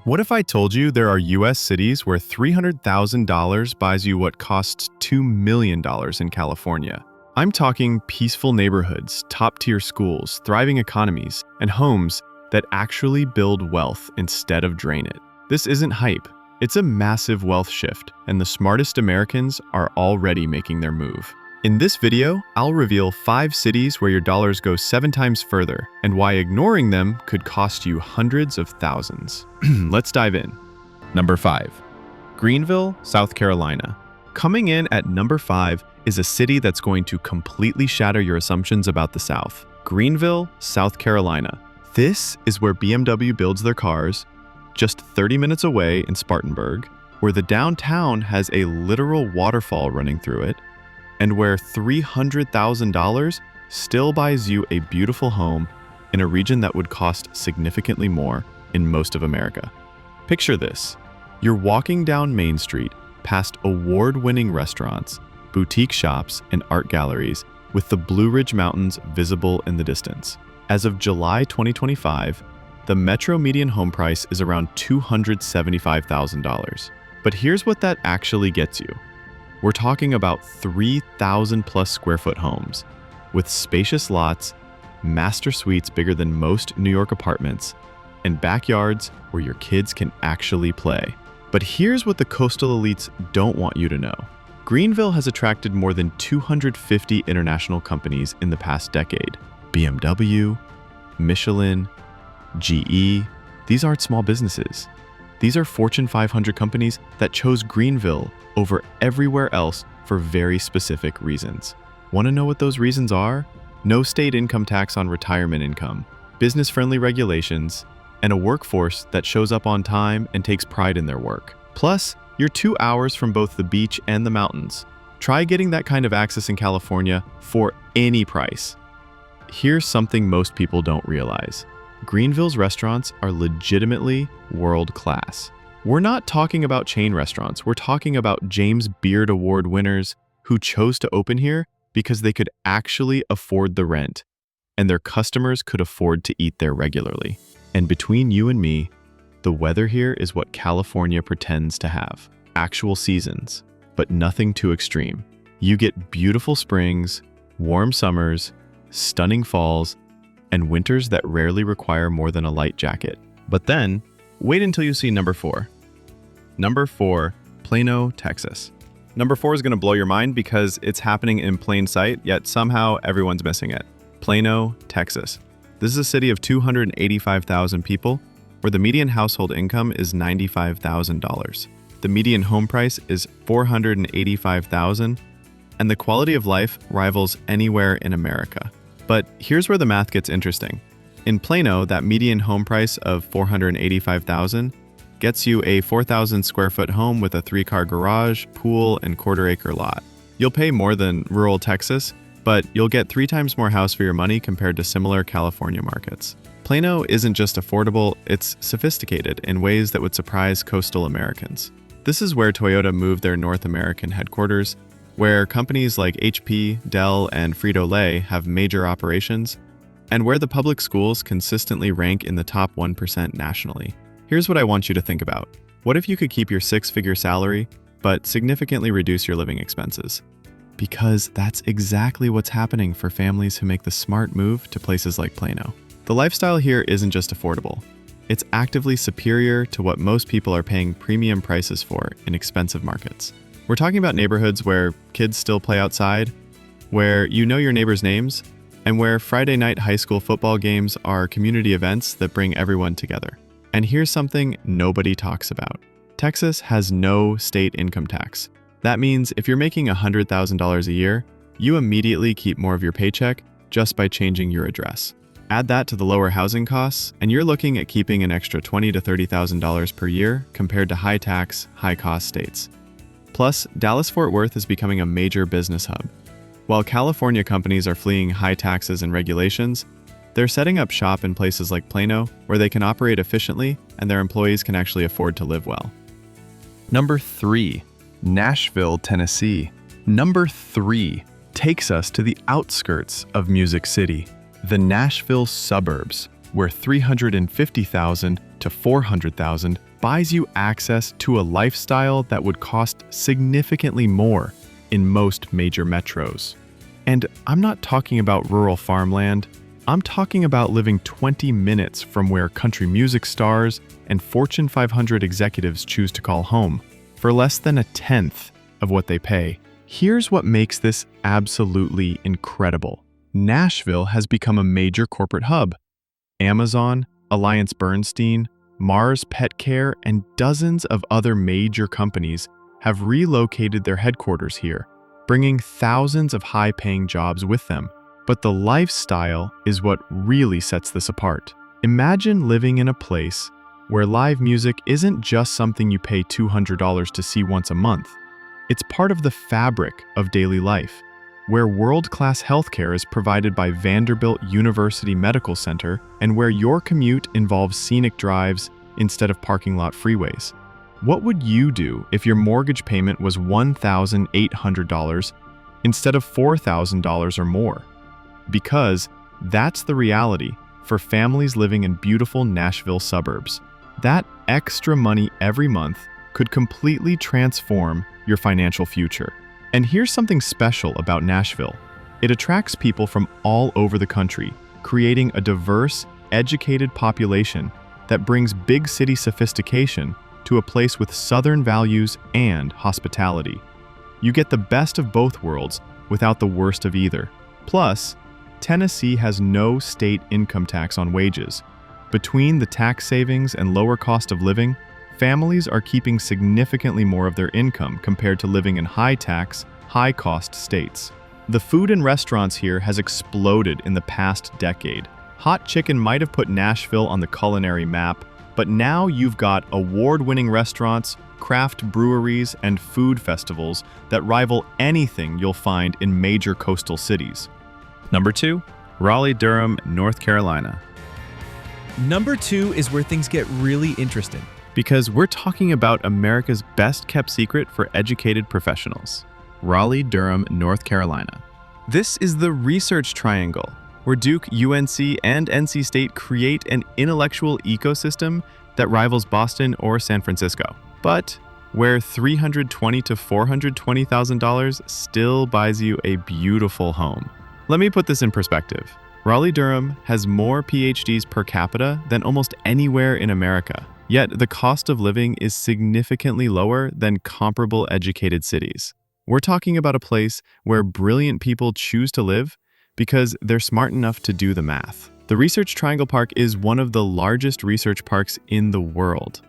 What if I told you there are US cities where $300,000 buys you what costs $2 million in California? I'm talking peaceful neighborhoods, top-tier schools, thriving economies, and homes that actually build wealth instead of drain it. This isn't hype. It's a massive wealth shift, and the smartest Americans are already making their move. In this video, I'll reveal 5 cities where your dollars go 7 times further, and why ignoring them could cost you hundreds of thousands. Let's dive in. Number 5. Greenville, South Carolina. Coming in at number 5 is a city that's going to completely shatter your assumptions about the South. Greenville, South Carolina. This is where BMW builds their cars, just 30 minutes away in Spartanburg, where the downtown has a literal waterfall running through it, and where $300,000 still buys you a beautiful home in a region that would cost significantly more in most of America. Picture this. You're walking down Main Street past award-winning restaurants, boutique shops, and art galleries with the Blue Ridge Mountains visible in the distance. As of July 2025, the metro median home price is around $275,000. But here's what that actually gets you. We're talking about 3,000 plus square foot homes with spacious lots, master suites bigger than most New York apartments, and backyards where your kids can actually play. But here's what the coastal elites don't want you to know. Greenville has attracted more than 250 international companies in the past decade. BMW, Michelin, GE, these aren't small businesses. These are Fortune 500 companies that chose Greenville over everywhere else for very specific reasons. Want to know what those reasons are? No state income tax on retirement income, business-friendly regulations, and a workforce that shows up on time and takes pride in their work. Plus, you're 2 hours from both the beach and the mountains. Try getting that kind of access in California for any price. Here's something most people don't realize. Greenville's restaurants are legitimately world-class. We're not talking about chain restaurants. We're talking about James Beard Award winners who chose to open here because they could actually afford the rent, and their customers could afford to eat there regularly. And between you and me, the weather here is what California pretends to have. Actual seasons, but nothing too extreme. You get beautiful springs, warm summers, stunning falls, and winters that rarely require more than a light jacket. But then, wait until you see number 4. Number 4, Plano, Texas. Number 4 is going to blow your mind because it's happening in plain sight, yet somehow everyone's missing it. Plano, Texas. This is a city of 285,000 people, where the median household income is $95,000. The median home price is $485,000, and the quality of life rivals anywhere in America. But here's where the math gets interesting. In Plano, that median home price of $485,000 gets you a 4,000 square foot home with a 3-car garage, pool, and quarter-acre lot. You'll pay more than rural Texas, but you'll get 3 times more house for your money compared to similar California markets. Plano isn't just affordable, it's sophisticated in ways that would surprise coastal Americans. This is where Toyota moved their North American headquarters, where companies like HP, Dell, and Frito-Lay have major operations, and where the public schools consistently rank in the top 1% nationally. Here's what I want you to think about. What if you could keep your 6-figure salary, but significantly reduce your living expenses? Because that's exactly what's happening for families who make the smart move to places like Plano. The lifestyle here isn't just affordable. It's actively superior to what most people are paying premium prices for in expensive markets. We're talking about neighborhoods where kids still play outside, where you know your neighbors' names, and where Friday night high school football games are community events that bring everyone together. And here's something nobody talks about. Texas has no state income tax. That means if you're making $100,000 a year, you immediately keep more of your paycheck just by changing your address. Add that to the lower housing costs, and you're looking at keeping an extra $20,000 to $30,000 per year compared to high-tax, high-cost states. Plus, Dallas-Fort Worth is becoming a major business hub. While California companies are fleeing high taxes and regulations, they're setting up shop in places like Plano where they can operate efficiently and their employees can actually afford to live well. Number 3, Nashville, Tennessee. Number 3 takes us to the outskirts of Music City, the Nashville suburbs, where $350,000 to $400,000 buys you access to a lifestyle that would cost significantly more in most major metros. And I'm not talking about rural farmland. I'm talking about living 20 minutes from where country music stars and Fortune 500 executives choose to call home for less than a tenth of what they pay. Here's what makes this absolutely incredible. Nashville has become a major corporate hub. Amazon, AllianceBernstein, Mars Pet Care, and dozens of other major companies have relocated their headquarters here, bringing thousands of high-paying jobs with them. But the lifestyle is what really sets this apart. Imagine living in a place where live music isn't just something you pay $200 to see once a month. It's part of the fabric of daily life, where world-class healthcare is provided by Vanderbilt University Medical Center and where your commute involves scenic drives instead of parking lot freeways. What would you do if your mortgage payment was $1,800 instead of $4,000 or more? Because that's the reality for families living in beautiful Nashville suburbs. That extra money every month could completely transform your financial future. And here's something special about Nashville. It attracts people from all over the country, creating a diverse, educated population that brings big city sophistication to a place with Southern values and hospitality. You get the best of both worlds without the worst of either. Plus, Tennessee has no state income tax on wages. Between the tax savings and lower cost of living, families are keeping significantly more of their income compared to living in high-tax, high-cost states. The food in restaurants here has exploded in the past decade. Hot chicken might have put Nashville on the culinary map, but now you've got award-winning restaurants, craft breweries, and food festivals that rival anything you'll find in major coastal cities. Number 2, Raleigh-Durham, North Carolina. Number 2 is where things get really interesting. Because we're talking about America's best-kept secret for educated professionals. Raleigh-Durham, North Carolina. This is the research triangle, where Duke, UNC, and NC State create an intellectual ecosystem that rivals Boston or San Francisco, but where $320,000 to $420,000 still buys you a beautiful home. Let me put this in perspective. Raleigh-Durham has more PhDs per capita than almost anywhere in America, yet the cost of living is significantly lower than comparable educated cities. We're talking about a place where brilliant people choose to live because they're smart enough to do the math. The Research Triangle Park is one of the largest research parks in the world.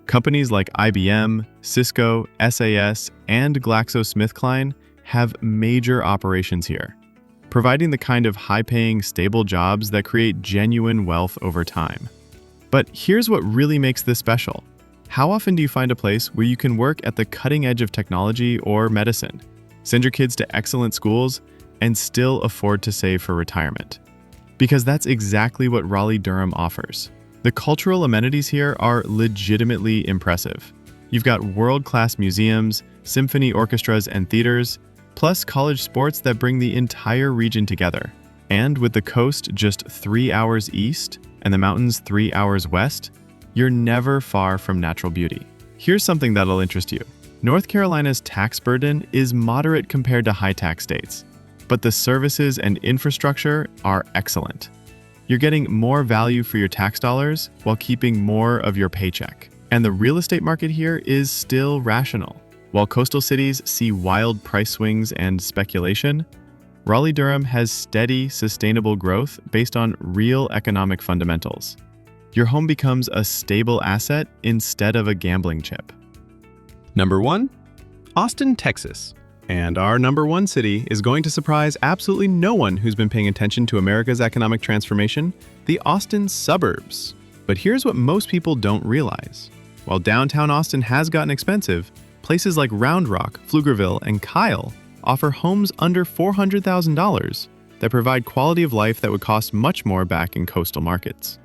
Companies like IBM, Cisco, SAS, and GlaxoSmithKline have major operations here, providing the kind of high-paying, stable jobs that create genuine wealth over time. But here's what really makes this special. How often do you find a place where you can work at the cutting edge of technology or medicine, send your kids to excellent schools, and still afford to save for retirement? Because that's exactly what Raleigh-Durham offers. The cultural amenities here are legitimately impressive. You've got world-class museums, symphony orchestras, and theaters, plus college sports that bring the entire region together. And with the coast just 3 hours east and the mountains 3 hours west, you're never far from natural beauty. Here's something that'll interest you. North Carolina's tax burden is moderate compared to high-tax states, but the services and infrastructure are excellent. You're getting more value for your tax dollars while keeping more of your paycheck. And the real estate market here is still rational. While coastal cities see wild price swings and speculation, Raleigh-Durham has steady, sustainable growth based on real economic fundamentals. Your home becomes a stable asset instead of a gambling chip. Number 1, Austin, Texas. And our number 1 city is going to surprise absolutely no one who's been paying attention to America's economic transformation, the Austin suburbs. But here's what most people don't realize. While downtown Austin has gotten expensive, places like Round Rock, Pflugerville, and Kyle offer homes under $400,000 that provide quality of life that would cost much more back in coastal markets.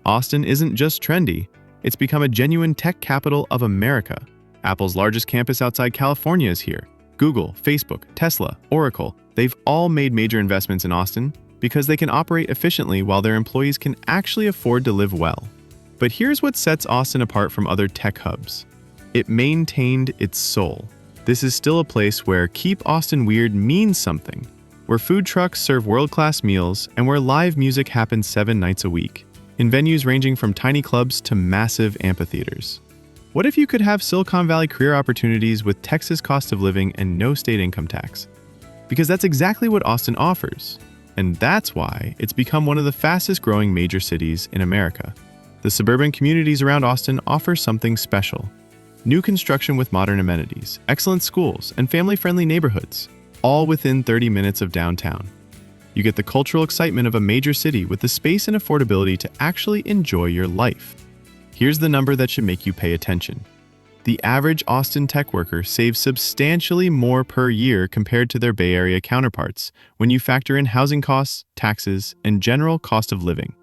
Austin isn't just trendy, it's become a genuine tech capital of America. Apple's largest campus outside California is here. Google, Facebook, Tesla, Oracle, they've all made major investments in Austin because they can operate efficiently while their employees can actually afford to live well. But here's what sets Austin apart from other tech hubs. It maintained its soul. This is still a place where Keep Austin Weird means something, where food trucks serve world-class meals, and where live music happens 7 nights a week, in venues ranging from tiny clubs to massive amphitheaters. What if you could have Silicon Valley career opportunities with Texas cost of living and no state income tax? Because that's exactly what Austin offers. And that's why it's become one of the fastest growing major cities in America. The suburban communities around Austin offer something special. New construction with modern amenities, excellent schools, and family-friendly neighborhoods, all within 30 minutes of downtown. You get the cultural excitement of a major city with the space and affordability to actually enjoy your life. Here's the number that should make you pay attention. The average Austin tech worker saves substantially more per year compared to their Bay Area counterparts when you factor in housing costs, taxes, and general cost of living.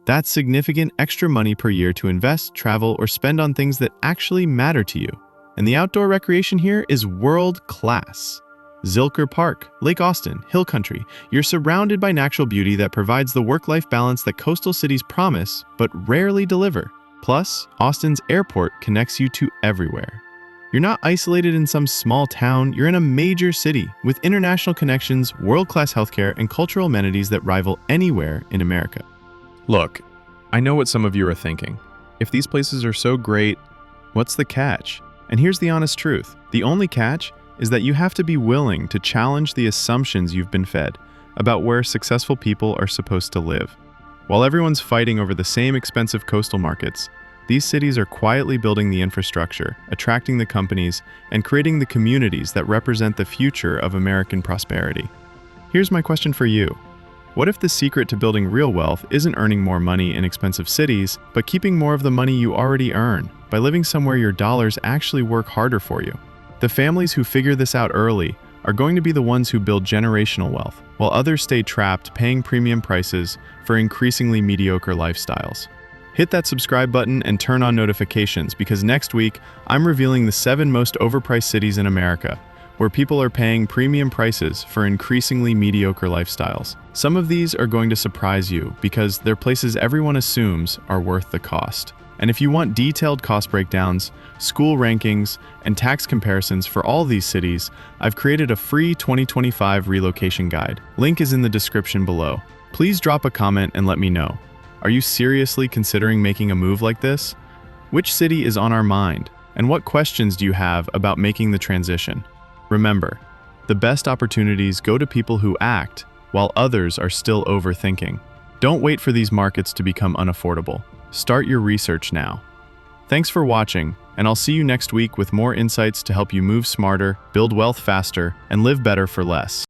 That's significant extra money per year to invest, travel, or spend on things that actually matter to you. And the outdoor recreation here is world-class. Zilker Park, Lake Austin, Hill Country. You're surrounded by natural beauty that provides the work-life balance that coastal cities promise but rarely deliver. Plus, Austin's airport connects you to everywhere. You're not isolated in some small town, you're in a major city with international connections, world-class healthcare, and cultural amenities that rival anywhere in America. Look, I know what some of you are thinking. If these places are so great, what's the catch? And here's the honest truth. The only catch is that you have to be willing to challenge the assumptions you've been fed about where successful people are supposed to live. While everyone's fighting over the same expensive coastal markets, these cities are quietly building the infrastructure, attracting the companies, and creating the communities that represent the future of American prosperity. Here's my question for you. What if the secret to building real wealth isn't earning more money in expensive cities, but keeping more of the money you already earn by living somewhere your dollars actually work harder for you? The families who figure this out early are going to be the ones who build generational wealth, while others stay trapped paying premium prices for increasingly mediocre lifestyles. Hit that subscribe button and turn on notifications because next week, I'm revealing the 7 most overpriced cities in America, where people are paying premium prices for increasingly mediocre lifestyles. Some of these are going to surprise you because they're places everyone assumes are worth the cost. And if you want detailed cost breakdowns, school rankings, and tax comparisons for all these cities, I've created a free 2025 relocation guide. Link is in the description below. Please drop a comment and let me know. Are you seriously considering making a move like this? Which city is on our mind? And what questions do you have about making the transition? Remember, the best opportunities go to people who act, while others are still overthinking. Don't wait for these markets to become unaffordable. Start your research now. Thanks for watching, and I'll see you next week with more insights to help you move smarter, build wealth faster, and live better for less.